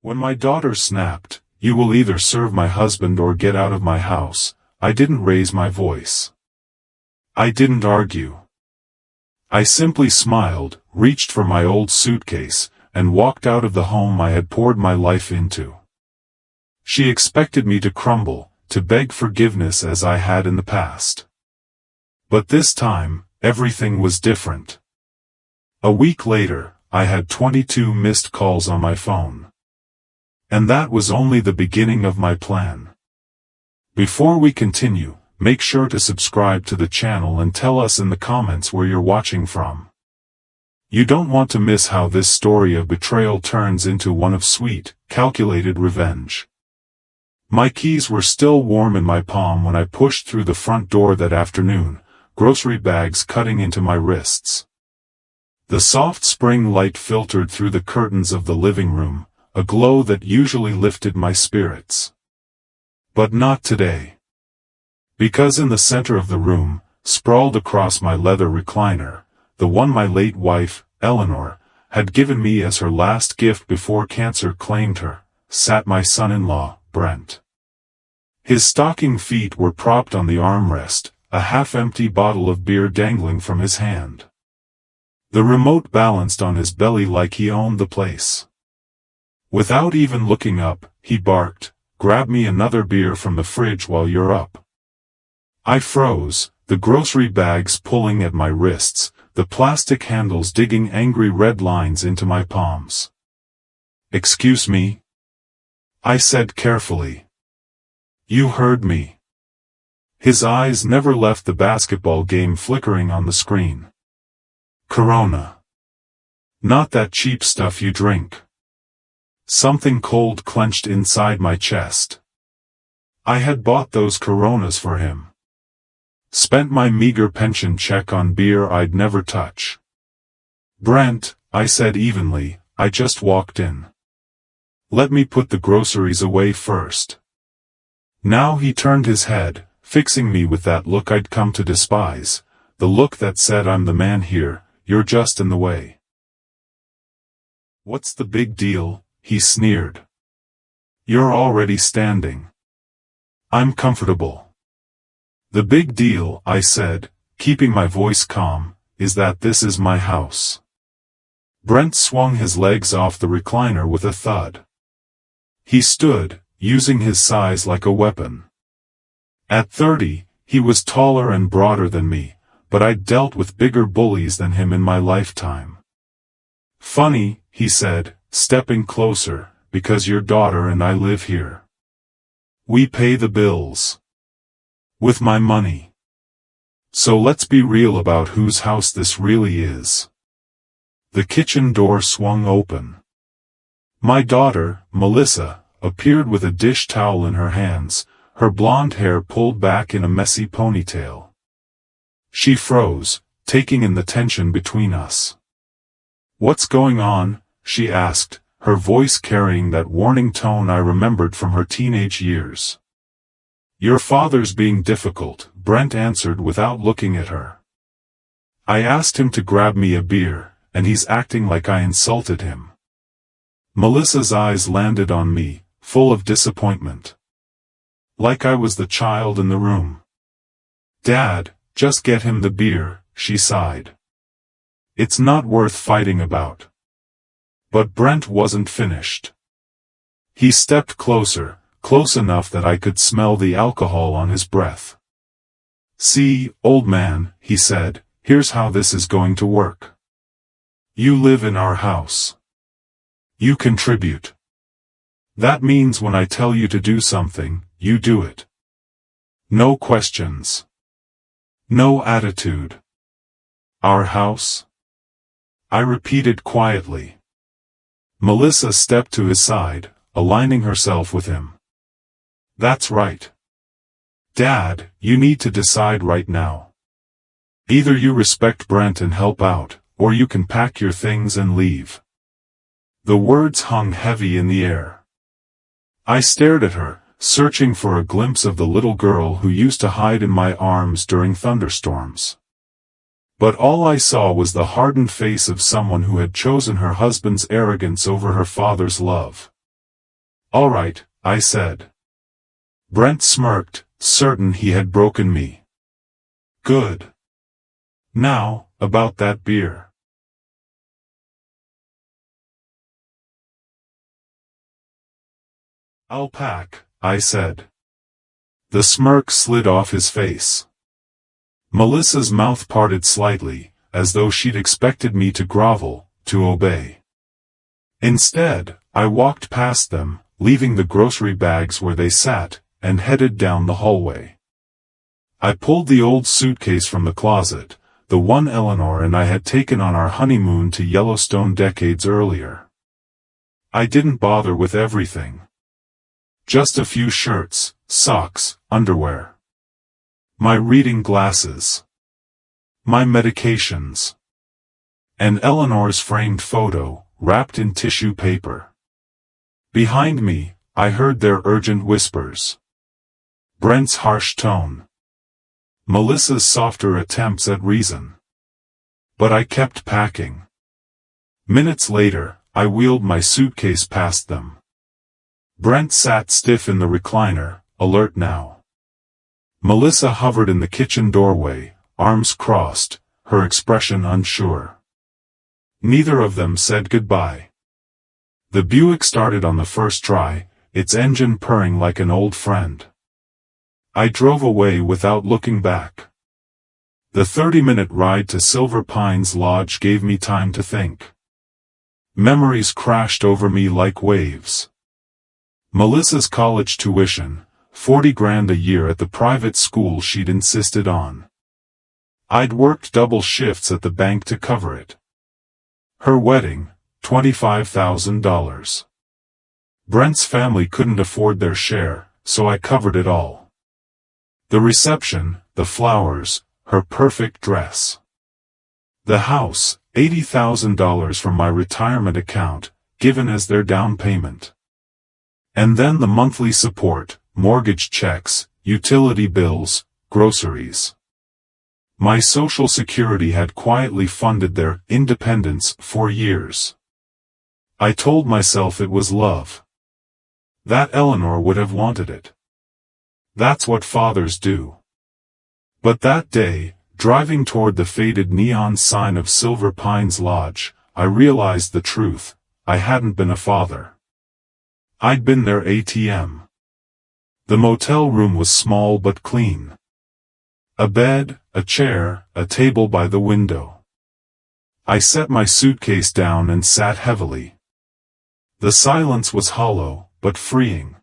When my daughter snapped, "You will either serve my husband or get out of my house," I didn't raise my voice. I didn't argue. I simply smiled, reached for my old suitcase, and walked out of the home I had poured my life into. She expected me to crumble, to beg forgiveness as I had in the past. But this time, everything was different. A week later, I had 22 missed calls on my phone. And that was only the beginning of my plan. Before we continue, make sure to subscribe to the channel and tell us in the comments where you're watching from. You don't want to miss how this story of betrayal turns into one of sweet, calculated revenge. My keys were still warm in my palm when I pushed through the front door that afternoon, grocery bags cutting into my wrists. The soft spring light filtered through the curtains of the living room, a glow that usually lifted my spirits. But not today. Because in the center of the room, sprawled across my leather recliner, the one my late wife, Eleanor, had given me as her last gift before cancer claimed her, sat my son-in-law, Brent. His stocking feet were propped on the armrest, a half-empty bottle of beer dangling from his hand. The remote balanced on his belly like he owned the place. Without even looking up, he barked, "Grab me another beer from the fridge while you're up." I froze, the grocery bags pulling at my wrists, the plastic handles digging angry red lines into my palms. "Excuse me?" I said carefully. "You heard me." His eyes never left the basketball game flickering on the screen. "Corona. Not that cheap stuff you drink." Something cold clenched inside my chest. I had bought those Coronas for him. Spent my meager pension check on beer I'd never touch. "Brent," I said evenly, "I just walked in. Let me put the groceries away first." Now he turned his head, fixing me with that look I'd come to despise, the look that said, "I'm the man here, you're just in the way." "What's the big deal?" he sneered. "You're already standing. I'm comfortable." "The big deal," I said, keeping my voice calm, "is that this is my house." Brent swung his legs off the recliner with a thud. He stood, using his size like a weapon. At 30, he was taller and broader than me, but I'd dealt with bigger bullies than him in my lifetime. "Funny," he said, stepping closer, "because your daughter and I live here. We pay the bills. With my money. So let's be real about whose house this really is." The kitchen door swung open. My daughter, Melissa, appeared with a dish towel in her hands, her blonde hair pulled back in a messy ponytail. She froze, taking in the tension between us. "What's going on?" she asked, her voice carrying that warning tone I remembered from her teenage years. "Your father's being difficult," Brent answered without looking at her. "I asked him to grab me a beer, and he's acting like I insulted him." Melissa's eyes landed on me, full of disappointment. Like I was the child in the room. "Dad, just get him the beer," she sighed. "It's not worth fighting about." But Brent wasn't finished. He stepped closer, close enough that I could smell the alcohol on his breath. "See, old man," he said, "here's how this is going to work. You live in our house. You contribute. That means when I tell you to do something, you do it. No questions. No attitude. Our house?" I repeated quietly. Melissa stepped to his side, aligning herself with him. "That's right. Dad, you need to decide right now. Either you respect Brent and help out, or you can pack your things and leave." The words hung heavy in the air. I stared at her, searching for a glimpse of the little girl who used to hide in my arms during thunderstorms. But all I saw was the hardened face of someone who had chosen her husband's arrogance over her father's love. All right, I said. Brent smirked, certain he had broken me. Good. Now, about that beer. I'll pack, I said. The smirk slid off his face. Melissa's mouth parted slightly, as though she'd expected me to grovel, to obey. Instead, I walked past them, leaving the grocery bags where they sat, and headed down the hallway. I pulled the old suitcase from the closet, the one Eleanor and I had taken on our honeymoon to Yellowstone decades earlier. I didn't bother with everything. Just a few shirts, socks, underwear. My reading glasses. My medications. And Eleanor's framed photo, wrapped in tissue paper. Behind me, I heard their urgent whispers. Brent's harsh tone. Melissa's softer attempts at reason. But I kept packing. Minutes later, I wheeled my suitcase past them. Brent sat stiff in the recliner, alert now. Melissa hovered in the kitchen doorway, arms crossed, her expression unsure. Neither of them said goodbye. The Buick started on the first try, its engine purring like an old friend. I drove away without looking back. The 30-minute ride to Silver Pines Lodge gave me time to think. Memories crashed over me like waves. Melissa's college tuition, $40,000 a year at the private school she'd insisted on. I'd worked double shifts at the bank to cover it. Her wedding, $25,000. Brent's family couldn't afford their share, so I covered it all. The reception, the flowers, her perfect dress. The house, $80,000 from my retirement account, given as their down payment. And then the monthly support, mortgage checks, utility bills, groceries. My Social Security had quietly funded their independence for years. I told myself it was love. That Eleanor would have wanted it. That's what fathers do. But that day, driving toward the faded neon sign of Silver Pines Lodge, I realized the truth. I hadn't been a father. I'd been their ATM. The motel room was small but clean. A bed, a chair, a table by the window. I set my suitcase down and sat heavily. The silence was hollow, but freeing.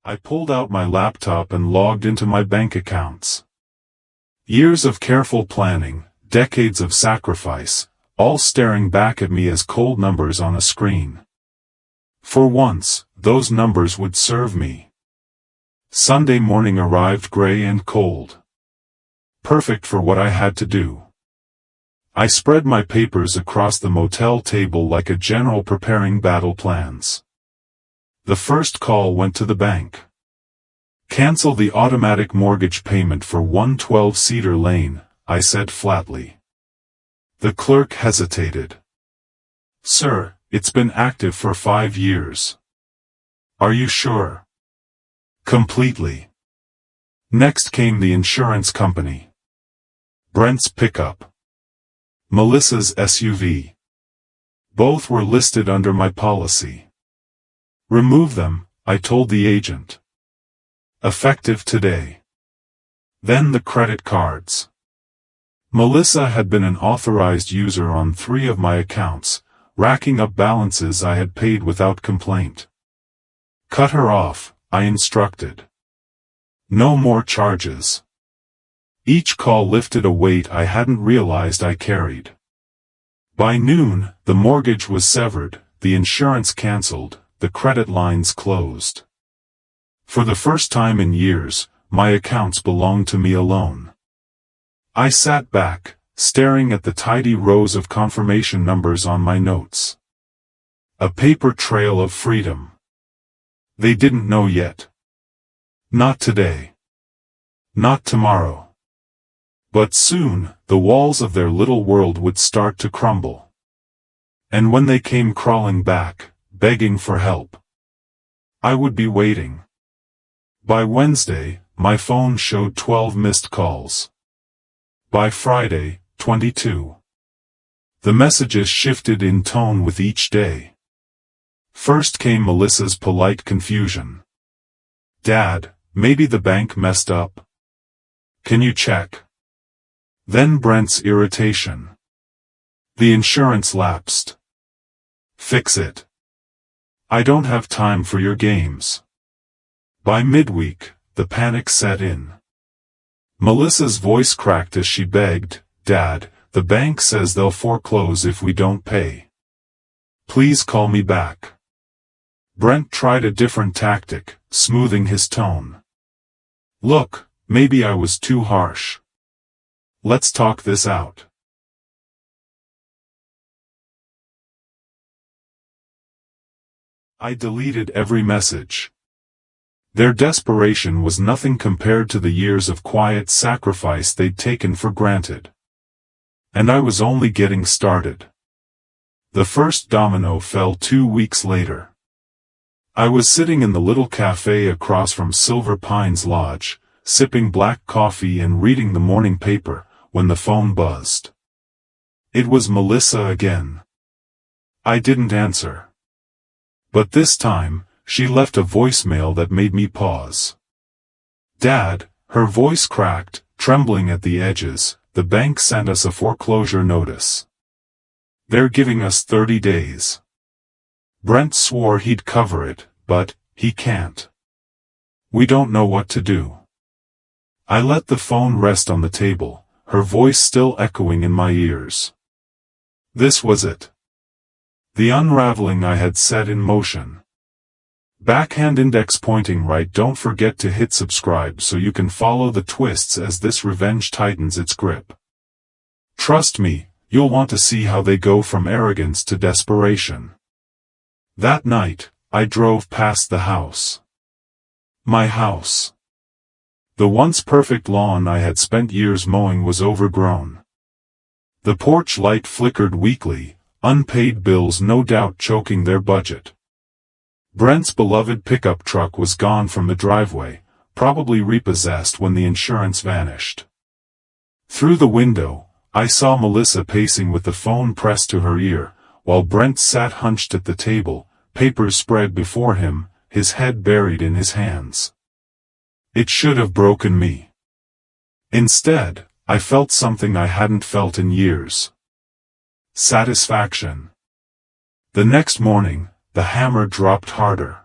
I pulled out my laptop and logged into my bank accounts. Years of careful planning, decades of sacrifice, all staring back at me as cold numbers on a screen. For once, those numbers would serve me. Sunday morning arrived gray and cold. Perfect for what I had to do. I spread my papers across the motel table like a general preparing battle plans. The first call went to the bank. Cancel the automatic mortgage payment for 112 Cedar Lane, I said flatly. The clerk hesitated. Sir, it's been active for 5 years. Are you sure? Completely. Next came the insurance company. Brent's pickup. Melissa's SUV. Both were listed under my policy. Remove them, I told the agent. Effective today. Then the credit cards. Melissa had been an authorized user on 3 of my accounts, racking up balances I had paid without complaint. Cut her off, I instructed. No more charges. Each call lifted a weight I hadn't realized I carried. By noon, the mortgage was severed, the insurance canceled, the credit lines closed. For the first time in years, my accounts belonged to me alone. I sat back, staring at the tidy rows of confirmation numbers on my notes. A paper trail of freedom. They didn't know yet. Not today. Not tomorrow. But soon, the walls of their little world would start to crumble. And when they came crawling back, begging for help, I would be waiting. By Wednesday, my phone showed 12 missed calls. By Friday, 22. The messages shifted in tone with each day. First came Melissa's polite confusion. "Dad, maybe the bank messed up. Can you check?" Then Brent's irritation. "The insurance lapsed. Fix it. I don't have time for your games." By midweek, the panic set in. Melissa's voice cracked as she begged, "Dad, the bank says they'll foreclose if we don't pay. Please call me back." Brent tried a different tactic, smoothing his tone. "Look, maybe I was too harsh. Let's talk this out." I deleted every message. Their desperation was nothing compared to the years of quiet sacrifice they'd taken for granted. And I was only getting started. The first domino fell 2 weeks later. I was sitting in the little cafe across from Silver Pines Lodge, sipping black coffee and reading the morning paper, when the phone buzzed. It was Melissa again. I didn't answer. But this time, she left a voicemail that made me pause. "Dad," her voice cracked, trembling at the edges, "the bank sent us a foreclosure notice. They're giving us 30 days. Brent swore he'd cover it, but he can't. We don't know what to do." I let the phone rest on the table, her voice still echoing in my ears. This was it. The unraveling I had set in motion. Backhand index pointing right. Don't forget to hit subscribe so you can follow the twists as this revenge tightens its grip. Trust me, you'll want to see how they go from arrogance to desperation. That night, I drove past the house. My house. The once perfect lawn I had spent years mowing was overgrown. The porch light flickered weakly, unpaid bills no doubt choking their budget. Brent's beloved pickup truck was gone from the driveway, probably repossessed when the insurance vanished. Through the window, I saw Melissa pacing with the phone pressed to her ear, while Brent sat hunched at the table, papers spread before him, his head buried in his hands. It should have broken me. Instead, I felt something I hadn't felt in years. Satisfaction. The next morning, the hammer dropped harder.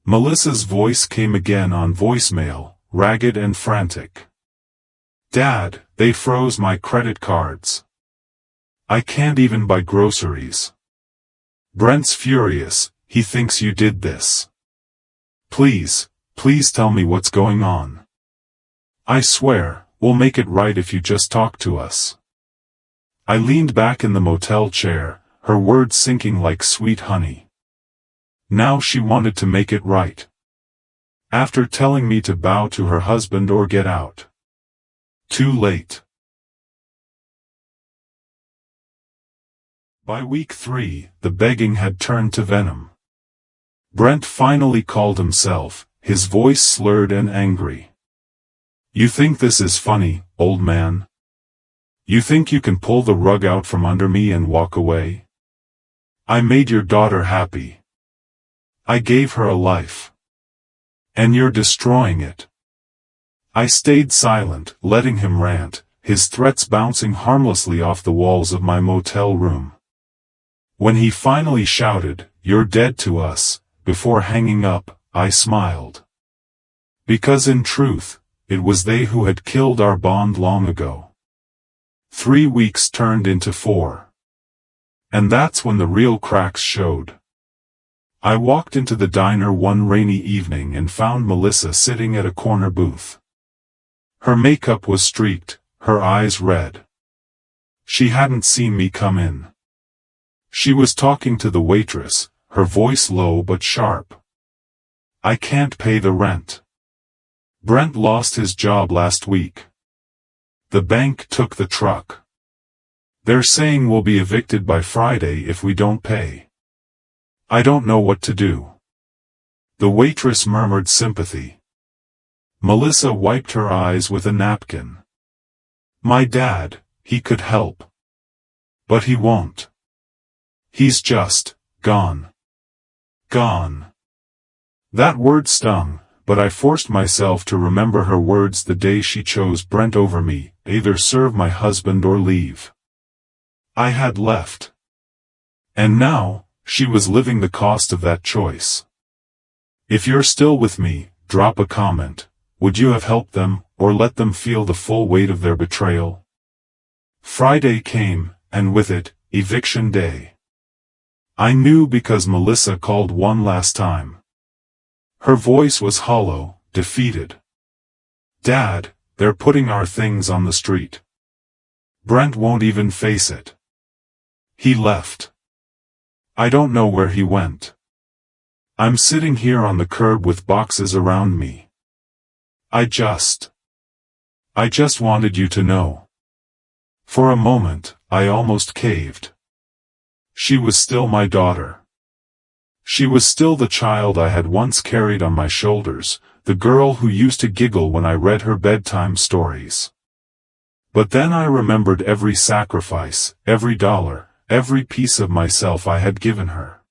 Melissa's voice came again on voicemail, ragged and frantic. "Dad, they froze my credit cards. I can't even buy groceries. Brent's furious, he thinks you did this. Please tell me what's going on. I swear, we'll make it right if you just talk to us." I leaned back in the motel chair, her words sinking like sweet honey. Now she wanted to make it right. After telling me to bow to her husband or get out. Too late. By week 3, the begging had turned to venom. Brent finally called himself, his voice slurred and angry. "You think this is funny, old man? You think you can pull the rug out from under me and walk away? I made your daughter happy. I gave her a life. And you're destroying it." I stayed silent, letting him rant, his threats bouncing harmlessly off the walls of my motel room. When he finally shouted, "You're dead to us," before hanging up, I smiled. Because in truth, it was they who had killed our bond long ago. 3 weeks turned into 4. And that's when the real cracks showed. I walked into the diner one rainy evening and found Melissa sitting at a corner booth. Her makeup was streaked, her eyes red. She hadn't seen me come in. She was talking to the waitress, her voice low but sharp. "I can't pay the rent. Brent lost his job last week. The bank took the truck. They're saying we'll be evicted by Friday if we don't pay. I don't know what to do. The waitress murmured sympathy. Melissa wiped her eyes with a napkin. My dad, he could help. But he won't. He's just gone. Gone. That word stung, but I forced myself to remember her words the day she chose Brent over me, either serve my husband or leave. I had left. And now, she was living the cost of that choice. If you're still with me, drop a comment. Would you have helped them, or let them feel the full weight of their betrayal? Friday came, and with it, eviction day. I knew because Melissa called one last time. Her voice was hollow, defeated. Dad, they're putting our things on the street. Brent won't even face it. He left. I don't know where he went. I'm sitting here on the curb with boxes around me. I just wanted you to know. For a moment, I almost caved. She was still my daughter. She was still the child I had once carried on my shoulders, the girl who used to giggle when I read her bedtime stories. But then I remembered every sacrifice, every dollar, every piece of myself I had given her.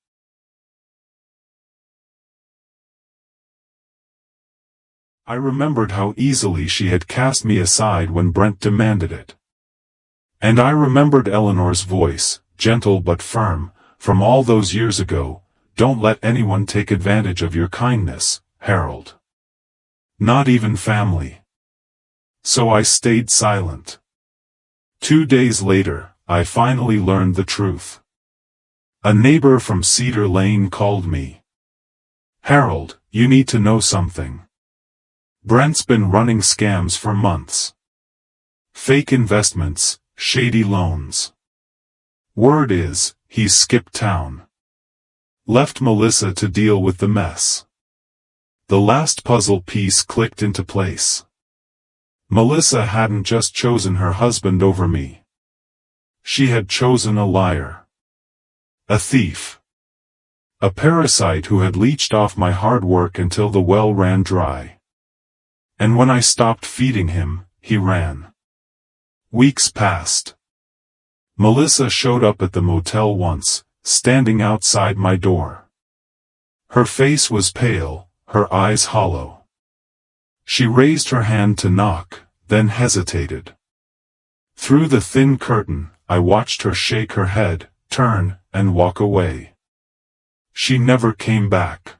I remembered how easily she had cast me aside when Brent demanded it. And I remembered Eleanor's voice, gentle but firm, from all those years ago, don't let anyone take advantage of your kindness, Harold. Not even family. So I stayed silent. 2 days later, I finally learned the truth. A neighbor from Cedar Lane called me. Harold, you need to know something. Brent's been running scams for months. Fake investments, shady loans. Word is, he's skipped town. Left Melissa to deal with the mess. The last puzzle piece clicked into place. Melissa hadn't just chosen her husband over me. She had chosen a liar. A thief. A parasite who had leached off my hard work until the well ran dry. And when I stopped feeding him, he ran. Weeks passed. Melissa showed up at the motel once, standing outside my door. Her face was pale, her eyes hollow. She raised her hand to knock, then hesitated. Through the thin curtain, I watched her shake her head, turn, and walk away. She never came back.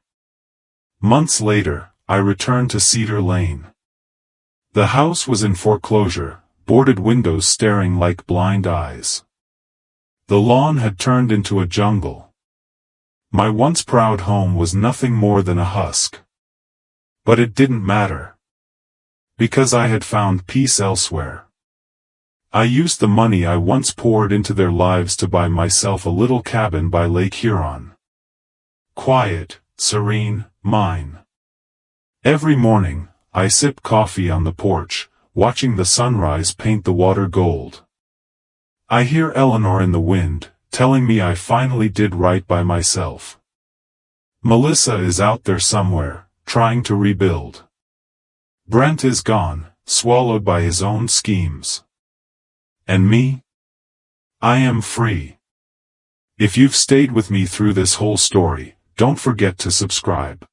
Months later, I returned to Cedar Lane. The house was in foreclosure, boarded windows staring like blind eyes. The lawn had turned into a jungle. My once proud home was nothing more than a husk. But it didn't matter. Because I had found peace elsewhere. I used the money I once poured into their lives to buy myself a little cabin by Lake Huron. Quiet, serene, mine. Every morning, I sip coffee on the porch, watching the sunrise paint the water gold. I hear Eleanor in the wind, telling me I finally did right by myself. Melissa is out there somewhere, trying to rebuild. Brent is gone, swallowed by his own schemes. And me? I am free. If you've stayed with me through this whole story, don't forget to subscribe.